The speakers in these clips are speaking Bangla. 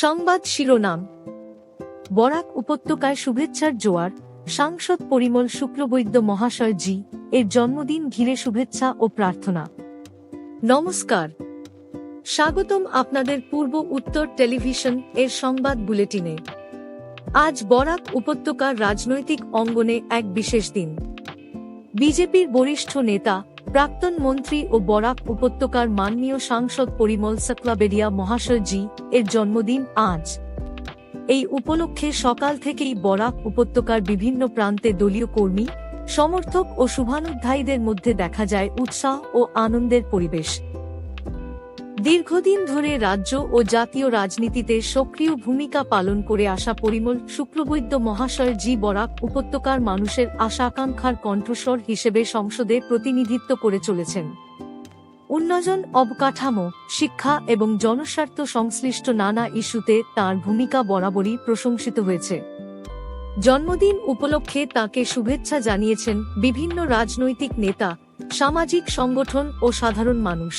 সংবাদ শিরোনাম। বরাক উপত্যকায় শুভেচ্ছার জোয়ার। সাংসদ পরিমল শুক্লবৈদ্য মহাশয় জি এর জন্মদিন ঘিরে শুভেচ্ছা ও প্রার্থনা। নমস্কার, স্বাগতম আপনাদের পূর্ব উত্তর টেলিভিশন এর সংবাদ বুলেটিনে। আজ বরাক উপত্যকার রাজনৈতিক অঙ্গনে এক বিশেষ দিন। বিজেপির বরিষ্ঠ নেতা, প্রাক্তন মন্ত্রী ও বরাক উপত্যকার মাননীয় সাংসদ পরিমল শুক্লবৈদ্য মহাশয় জি এর জন্মদিন আজ। এই উপলক্ষে সকাল থেকেই বরাক উপত্যকার বিভিন্ন প্রান্তে দলীয় কর্মী, সমর্থক ও শুভানুধ্যায়ীদের মধ্যে দেখা যায় উৎসাহ ও আনন্দের পরিবেশ। দীর্ঘদিন ধরে রাজ্য ও জাতীয় রাজনীতিতে সক্রিয় ভূমিকা পালন করে আসা পরিমল শুক্লবৈদ্য মহাশয় জি বরাক উপত্যকার মানুষের আশা আকাঙ্ক্ষার কণ্ঠস্বর হিসেবে সংসদে প্রতিনিধিত্ব করে চলেছেন। উন্নয়ন, অবকাঠামো, শিক্ষা এবং জনস্বার্থ সংশ্লিষ্ট নানা ইস্যুতে তাঁর ভূমিকা বরাবরই প্রশংসিত হয়েছে। জন্মদিন উপলক্ষে তাঁকে শুভেচ্ছা জানিয়েছেন বিভিন্ন রাজনৈতিক নেতা, সামাজিক সংগঠন ও সাধারণ মানুষ।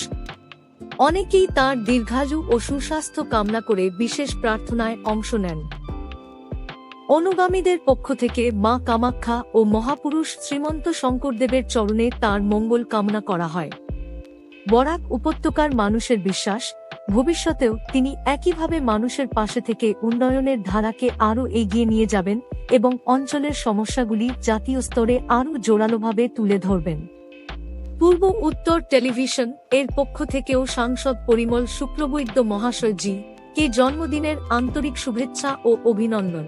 অনেকেই তাঁর দীর্ঘায়ু ও সুস্বাস্থ্য কামনা করে বিশেষ প্রার্থনায় অংশ নেন। অনুগামীদের পক্ষ থেকে মা কামাখ্যা ও মহাপুরুষ শ্রীমন্ত শঙ্করদেবের চরণে তাঁর মঙ্গল কামনা করা হয়। বরাক উপত্যকার মানুষের বিশ্বাস, ভবিষ্যতেও তিনি একইভাবে মানুষের পাশে থেকে উন্নয়নের ধারাকে আরও এগিয়ে নিয়ে যাবেন এবং অঞ্চলের সমস্যাগুলি জাতীয় স্তরে আরও জোরালোভাবে তুলে ধরবেন। পূর্ব উত্তর টেলিভিশন এর পক্ষ থেকেও সাংসদ পরিমল শুক্লবৈদ্য মহাশয় জি কে জন্মদিনের আন্তরিক শুভেচ্ছা ও অভিনন্দন।